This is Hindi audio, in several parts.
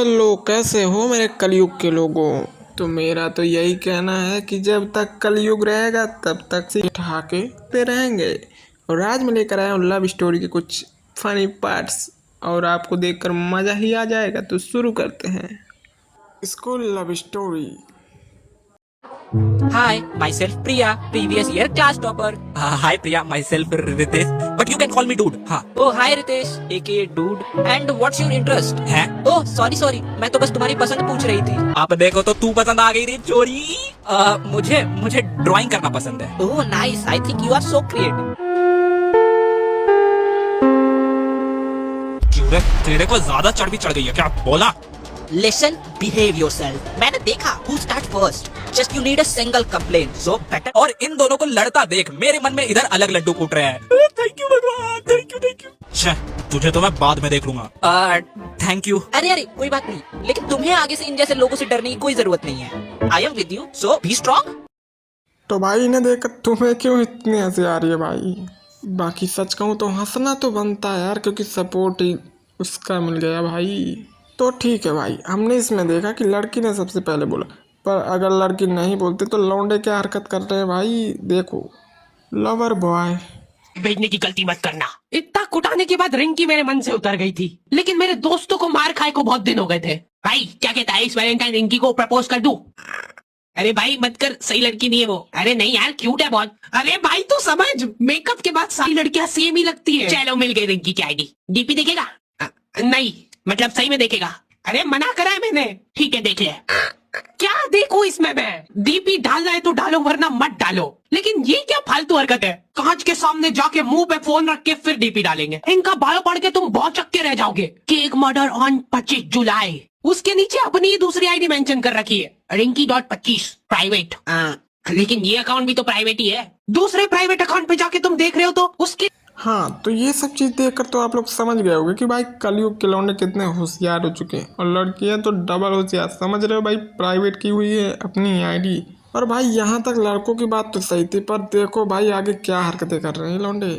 हेलो, कैसे हो मेरे कलयुग के लोगों। तो मेरा तो यही कहना है कि जब तक कलयुग रहेगा तब तक से ठहाके पे रहेंगे। और आज मैं लेकर आया हूँ लव स्टोरी के कुछ फनी पार्ट्स, और आपको देखकर मज़ा ही आ जाएगा। तो शुरू करते हैं। School love story. Hi, myself Priya, previous year class topper. Hi Priya, myself Ritesh, but you can call me dude. हाँ. Oh hi Ritesh, aka dude. And what's your interest? है? Oh sorry, मैं तो बस तुम्हारी पसंद पूछ रही थी. अब देखो तो तू पसंद आ गई रे चोरी. मुझे ड्राइंग करना पसंद है. Oh nice, I think you are so creative. क्यों रे? तेरे को ज्यादा चढ़ चढ़ गई है क्या? बोला. Listen, behave yourself. मैंने देखा who start first. Just you need a single complaint. So better. और इन दोनों को लड़ता देख मेरे मन में इधर अलग लड्डू फूट रहे हैं. Thank you भगवान, thank you. छे, तुझे तो मैं बाद में देख लूंगा. Thank you. अरे कोई बात नहीं. लेकिन तुम्हें आगे से इन जैसे लोगों से डरने की कोई जरूरत नहीं है. I am with you. So be strong. तो भाई इन्हें देखकर तुम्हें क्यों इतनी हंसी आ रही है भाई। बाकी सच कहूँ तो हंसना तो बनता है यार, क्योंकि सपोर्ट ही उसका मिल गया भाई। तो ठीक है भाई, हमने इसमें देखा कि लड़की ने सबसे पहले बोला, पर अगर लड़की नहीं बोलती तो लौंडे क्या हरकत कर रहे हैं भाई। देखो, लवर बॉय। भेजने की गलती मत करना। इतना कुटाने के बाद रिंकी मेरे मन से उतर गई थी, लेकिन मेरे दोस्तों को मार खाए को बहुत दिन हो गए थे। भाई क्या कहता है, इस वैलेंटाइन रिंकी को प्रपोज कर दूं? अरे भाई मत कर, सही लड़की नहीं है वो। अरे नहीं यार, क्यूट है बहुत। अरे भाई तू समझ, मेकअप के बाद सारी लड़कियां सेम ही लगती है। चलो मिल गई रिंकी की आईडी। डीपी देखेगा? नहीं मतलब सही में देखेगा? अरे मना करा है मैंने। ठीक है देख ले। क्या देखो इसमें मैं? डीपी डालना है तो डालो, वरना मत डालो। लेकिन ये क्या फालतू हरकत है? कांच के सामने जाके मुंह पे फोन रख के फिर डीपी डालेंगे। इनका बायो पढ़ के तुम बहुत चक्के रह जाओगे। केक मर्डर ऑन 25 जुलाई। उसके नीचे अपनी ही दूसरी आईडी मेंशन कर रखी है, रिंकी.25 प्राइवेट। लेकिन ये अकाउंट भी तो प्राइवेट ही है। दूसरे प्राइवेट अकाउंट पे जाके तुम देख रहे हो तो उसके। हाँ, तो ये सब चीज़ देखकर तो आप लोग समझ गए होंगे कि भाई कलयुग के लौंडे कितने होशियार हो चुके हैं, और लड़कियां तो डबल होशियार। समझ रहे हो भाई, प्राइवेट की हुई है अपनी आईडी। और भाई यहाँ तक लड़कों की बात तो सही थी, पर देखो भाई आगे क्या हरकतें कर रहे हैं लौंडे।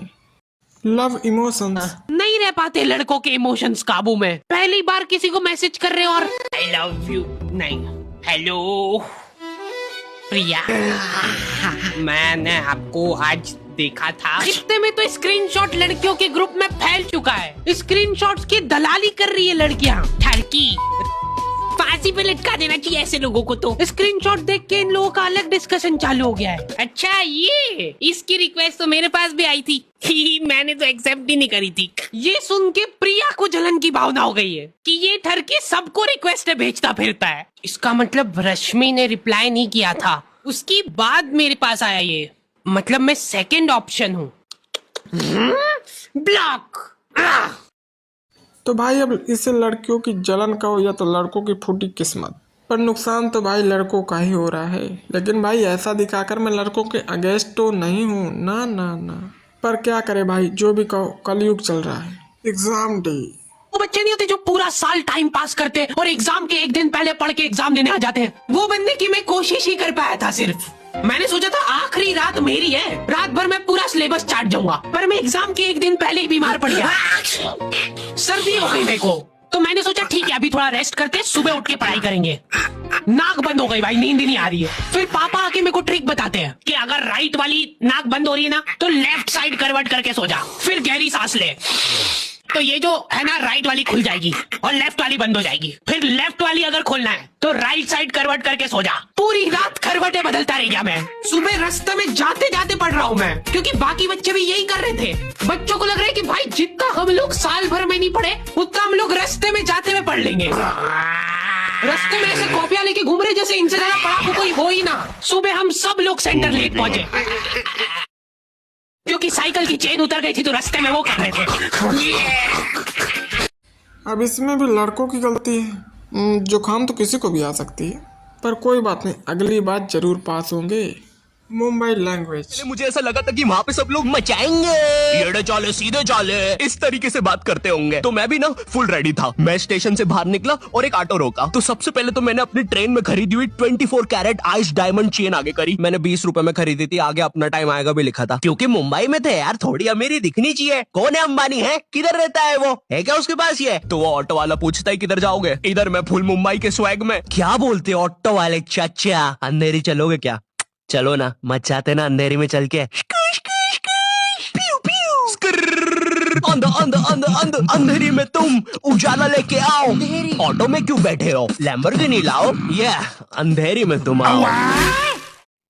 Love emotions. नहीं रह पाते लड़कों के इमोशंस काबू में। पहली बार किसी को मैसेज कर रहे हो और आई लव यू नहीं, हेलो प्रिया, मैंने आपको आज देखा था। इतने में तो स्क्रीनशॉट लड़कियों के ग्रुप में फैल चुका है। स्क्रीनशॉट्स की दलाली कर रही है लड़कियां। ठरकी फांसी पे लटका देना चाहिए ऐसे लोगों को। तो स्क्रीनशॉट देख के इन लोगों का अलग डिस्कशन चालू हो गया है। अच्छा, ये इसकी रिक्वेस्ट तो मेरे पास भी आई थी। मैंने तो एक्सेप्ट ही नहीं करी थी। ये सुन के प्रिया को जलन की भावना हो गई है कि ये ठरकी सबको रिक्वेस्ट भेजता फिरता है। इसका मतलब रश्मि ने रिप्लाई नहीं किया था, उसकी बाद मेरे पास आया ये। मतलब मैं सेकंड ऑप्शन हूँ। ब्लॉक। तो भाई अब इसे लड़कियों की जलन का हो या तो लड़कों की फूटी किस्मत, पर नुकसान तो भाई लड़कों का ही हो रहा है। लेकिन भाई ऐसा दिखाकर मैं लड़कों के अगेंस्ट तो नहीं हूँ, ना। पर क्या करे भाई, जो भी कहो कलयुग चल रहा है। Exam day. वो बच्चे नहीं होते जो पूरा साल टाइम पास करते और एग्जाम के एक दिन पहले पढ़ के एग्जाम देने आ जाते हैं। वो बनने की मैं कोशिश ही कर पाया था सिर्फ। मैंने सोचा था आखिरी रात मेरी है, रात भर मैं पूरा सिलेबस चाट जाऊंगा, पर मैं एग्जाम के एक दिन पहले ही बीमार पड़ गया। सर्दी हो गई मेरे को, तो मैंने सोचा ठीक है अभी थोड़ा रेस्ट करते, सुबह उठ के पढ़ाई करेंगे। नाक बंद हो गई भाई, नींद ही नहीं आ रही है। फिर पापा आके मेरे को ट्रिक बताते हैं कि अगर राइट वाली नाक बंद हो रही है ना, तो लेफ्ट साइड करवट करके सो जा, फिर गहरी सांस ले, तो ये जो है ना राइट वाली खुल जाएगी और लेफ्ट वाली बंद हो जाएगी। फिर लेफ्ट वाली अगर खोलना है तो राइट साइड करवट करके सो जा। पूरी रात करवटें बदलता रह गया मैं। सुबह रास्ते में जाते जाते पढ़ रहा हूँ मैं, क्योंकि बाकी बच्चे भी यही कर रहे थे। बच्चों को लग रहा है कि भाई जितना हम लोग साल भर में नहीं पढ़े, उतना हम लोग रास्ते में जाते हुए पढ़ लेंगे। रास्ते में ऐसे कॉपियां लेके घूम रहे जैसे इनसे ज्यादा पढ़ा कोई हो ही ना। सुबह हम सब लोग सेंटर लेट पहुंचे, क्योंकि साइकिल की चेन उतर गई थी तो रास्ते में वो कर रहे थे। अब इसमें भी लड़कों की गलती है। जुकाम तो किसी को भी आ सकती है, पर कोई बात नहीं, अगली बार जरूर पास होंगे। मुंबई लैंग्वेज। मुझे ऐसा लगा था कि वहाँ पे सब लोग मचाएंगे, एड़े चाले सीधे चाले इस तरीके से बात करते होंगे। तो मैं भी ना फुल रेडी था। मैं स्टेशन से बाहर निकला और एक ऑटो रोका। तो सबसे पहले तो मैंने अपनी ट्रेन में खरीदी हुई 24 कैरेट आइस डायमंड चेन आगे करी। मैंने 20 रुपए में खरीदी थी, आगे अपना टाइम आएगा भी लिखा था, क्योंकि मुंबई में थे यार, थोड़ी अमीरी दिखनी चाहिए। कौन है अंबानी, है किधर रहता है, वो है क्या उसके पास ये? तो वो ऑटो वाला पूछता है किधर जाओगे? इधर मैं फुल मुंबई के स्वैग में। क्या बोलते हो ऑटो वाले चाचा, अंधेरी चलोगे क्या? चलो ना, मचाते ना अंधेरी में चल के। अंधेरी में तुम उजाला लेके आओ। ऑटो में क्यों बैठे हो? लैम्बोर्गिनी लाओ। ये अंधेरी में तुम आओ।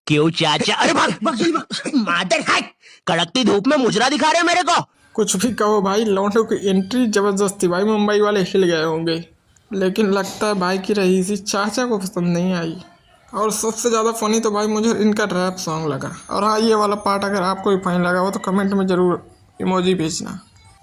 क्यों चाचा? अरे भाग मादर है, कड़कती धूप में मुजरा दिखा रहे मेरे को। कुछ भी कहो भाई, लौंडों की एंट्री जबरदस्ती भाई, मुंबई वाले हिल गए होंगे। लेकिन लगता है भाई की रईसी चाचा को पसंद नहीं आई। और सबसे ज़्यादा फनी तो भाई मुझे इनका रैप सॉन्ग लगा। और हाँ, ये वाला पार्ट अगर आपको भी फाइन लगा हो तो कमेंट में ज़रूर इमोजी भेजना।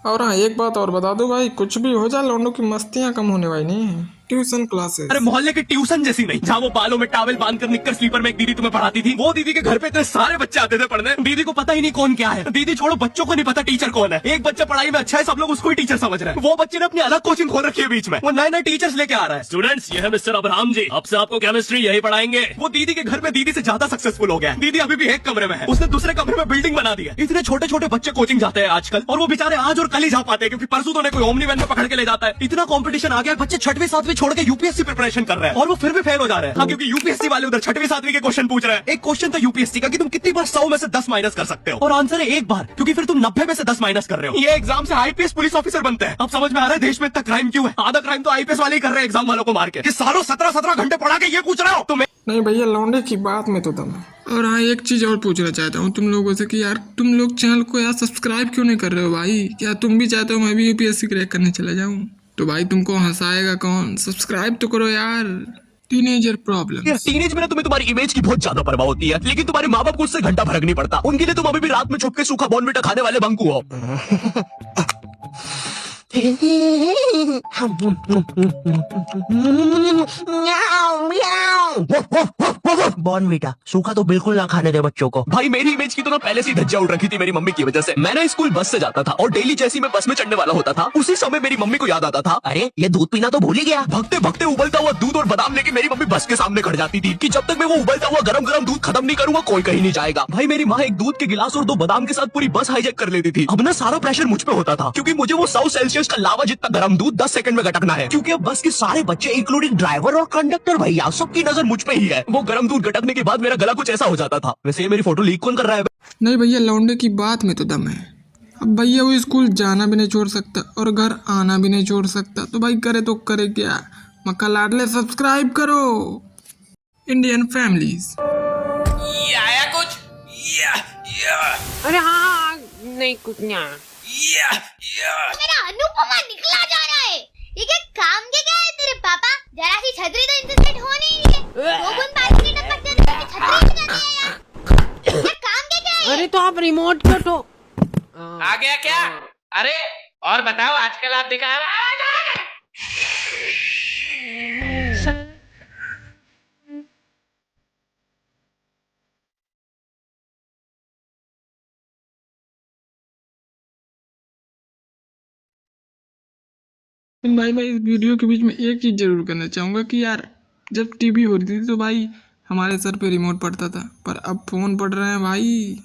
और हाँ, एक बात और बता दो भाई, कुछ भी हो जाए लौंडों की मस्तियाँ कम होने वाली नहीं है। ट्यूशन क्लासेस, अरे मोहल्ले की ट्यूशन जैसी नहीं, जहाँ वो बालों में टॉवेल बांधकर निक्कर स्लीपर में एक दीदी तुम्हें पढ़ाती थी। वो दीदी के घर पे इतने सारे बच्चे आते थे पढ़ने, दीदी को पता ही नहीं कौन क्या है। दीदी छोड़ो, बच्चों को नहीं पता टीचर कौन है। एक बच्चा पढ़ाई में अच्छा है, सब लोग उसको ही टीचर समझ रहे हैं। वो बच्चे ने अपनी अलग कोचिंग खोल रखी है बीच में, वो नए नए टीचर्स लेके आ रहा है। स्टूडेंट्स, ये है मिस्टर अब्राहम जी, अब से आपको केमिस्ट्री यही पढ़ाएंगे। वो दीदी के घर में दीदी से ज्यादा सक्सेसफुल हो गया। दीदी अभी भी एक कमरे में है, उसने दूसरे कमरे में बिल्डिंग बना दी है। इतने छोटे छोटे बच्चे कोचिंग जाते हैं आजकल, और वो बेचारे आज और कल ही जा पाते हैं, क्योंकि परसों तो कोई ओमनी वैन में पकड़ के ले जाता है। इतना कंपटीशन आ गया, बच्चे 6वीं 7वीं छोड़ के यूपीएससी प्रिपरेशन कर रहे हैं, और वो फिर भी फेल हो जा रहे हैं। हाँ, क्योंकि यूपीएससी वाले उधर 6वीं 7वीं के क्वेश्चन पूछ रहे हैं। एक क्वेश्चन था यूपीएससी का कि तुम कितनी बार 100 में से 10 माइनस कर सकते हो, और आंसर है एक बार, क्योंकि फिर तुम 90 में से 10 माइनस कर रहे हो। ये एग्जाम से आईपीएस पुलिस ऑफिसर बनते हैं। अब समझ में आ रहा है देश में इतना क्राइम क्यों है। आधा क्राइम तो आईपीएस वाले ही कर रहे हैं एग्जाम वालों को मार के, कि सालों 17 घंटे पढ़ा के ये पूछ रहा हो तुम्हें। नहीं भैया, लौंडे की बात में तो दम है। और हाँ, एक चीज़ और पूछना चाहता हूँ तुम लोगों से कि यार तुम लोग चैनल को यार सब्सक्राइब क्यों नहीं कर रहे हो भाई? क्या तुम भी चाहते हो मैं भी यूपीएससी क्रैक करने चला जाऊँ? तो भाई तुमको हंसाएगा कौन? सब्सक्राइब तो करो यार। टीनेजर प्रॉब्लम, टीनेज में ना तुम्हें तुम्हारी इमेज की बहुत ज्यादा परवाह होती है, लेकिन तुम्हारे माँ बाप को उससे घंटा फर्क नहीं पड़ता। उनके लिए तुम अभी भी रात में छुप के सूखा बॉर्नविटा खाने वाले बंकू हो। बॉर्नविटा सूखा तो बिल्कुल ना खाने दे बच्चों को। भाई मेरी इमेज की तो ना पहले से धज्जियां उड़ रखी थी मेरी मम्मी की वजह से। मैं ना स्कूल बस से जाता था, और डेली जैसी मैं बस में चढ़ने वाला होता था, उसी समय मेरी मम्मी को याद आता था, अरे ये दूध पीना तो भूल ही गया। भगते भगते उबलता हुआ दूध और बादाम लेके मेरी मम्मी बस के सामने खड़ जाती थी, कि जब तक मैं वो उबलता हुआ गरम गरम दूध खत्म नहीं करूंगा कोई कहीं नहीं जाएगा। भाई मेरी माँ एक दूध के गिलास और 2 बादाम के साथ पूरी बस हाईजैक कर लेती थी। अब ना सारा प्रेशर मुझ पे होता था, क्योंकि मुझे वो 100 सेल्सियस का लावा जितना गर्म दूध 10 सेकंड में गटकना है, क्योंकि अब बस के सारे बच्चे इंक्लूडिंग ड्राइवर और कंडक्टर भैया सबकी नजर मुझ पे ही है। वो गर्म दूध गटकने के बाद मेरा गला कुछ ऐसा हो जाता था। वैसे ये मेरी फोटो लीक कौन कर रहा है? नहीं भैया, लौंडे की बात में तो दम है। अब भैया वो स्कूल जाना भी नहीं छोड़ सकता और घर आना भी नहीं छोड़ सकता, तो भाई करे तो करे क्या? मक्का लाडले सब्सक्राइब करो इंडियन फैमिलीज। आया कुछ? अरे हाँ, नहीं कुछ नहीं आया। मेरा अनुपमा निकला जा रहा है। ये क्या काम के क्या है तेरे पापा? जरा सी छतरी तो इनसे सेट हो नहीं है। 2 बूंद पानी की टपक दे रही है, छतरी नहीं जाती है यार। ये काम के क्या है? अरे तो आप रिमोट को तो आ गया क्या? अरे और बताओ, आजकल आप दिखा भाई मैं इस वीडियो के बीच में एक चीज़ जरूर करना चाहूँगा कि यार जब टीवी होती थी तो भाई हमारे सर पे रिमोट पड़ता था, पर अब फ़ोन पड़ रहे हैं भाई।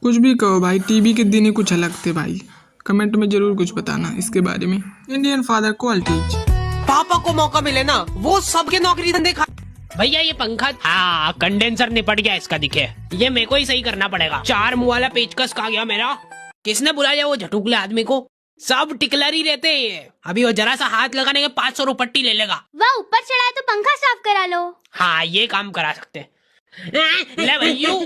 कुछ भी कहो भाई, टीवी के दिन ही कुछ अलग थे भाई। कमेंट में जरूर कुछ बताना इसके बारे में। Indian father qualities. पापा को मौका मिले ना, वो सबके नौकरी धंधे खा। भैया ये पंखा, हाँ कंडेंसर निपट गया इसका, दिखे ये मेरे को ही सही करना पड़ेगा। 4 मुँह वाला पेचकस खा गया मेरा। किसने बुलाया वो झटुकले आदमी को? सब टिकलर ही रहते हैं। अभी वो जरा सा हाथ लगाने के 500 रुपये पट्टी ले लेगा। वह ऊपर चढ़ा है तो पंखा साफ करा लो। हाँ ये काम करा सकते ले भैयू।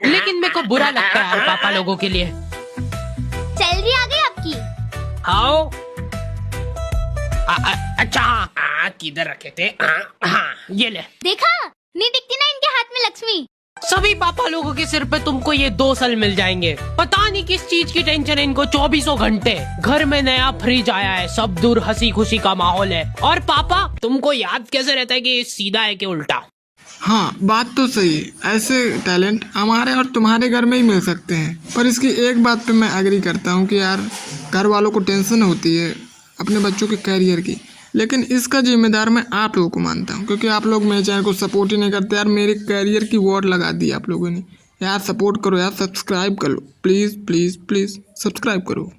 लेकिन मेरे को बुरा लगता है पापा लोगों के लिए। सैलरी आ गई आपकी? आओ। अच्छा हाँ, किधर रखे थे? हाँ ये ले। देखा, नहीं दिखती ना इनके हाथ में लक्ष्मी। सभी पापा लोगों के सिर पे तुमको ये 2 साल मिल जाएंगे। पता नहीं किस चीज की टेंशन है इनको। 24 घंटे घर में नया फ्रिज आया है, सब दूर हंसी खुशी का माहौल है। और पापा तुमको याद कैसे रहता है कि सीधा है कि उल्टा? हाँ बात तो सही है, ऐसे टैलेंट हमारे और तुम्हारे घर में ही मिल सकते हैं। पर इसकी एक बात पे मैं एग्री करता हूँ कि यार घर वालों को टेंशन होती है अपने बच्चों के कैरियर की, लेकिन इसका जिम्मेदार मैं आप लोगों को मानता हूँ, क्योंकि आप लोग मेरे चैनल को सपोर्ट ही नहीं करते यार। मेरे कैरियर की वॉर लगा दी आप लोगों ने यार। सपोर्ट करो यार, सब्सक्राइब करो, प्लीज़ प्लीज़ प्लीज़ सब्सक्राइब करो।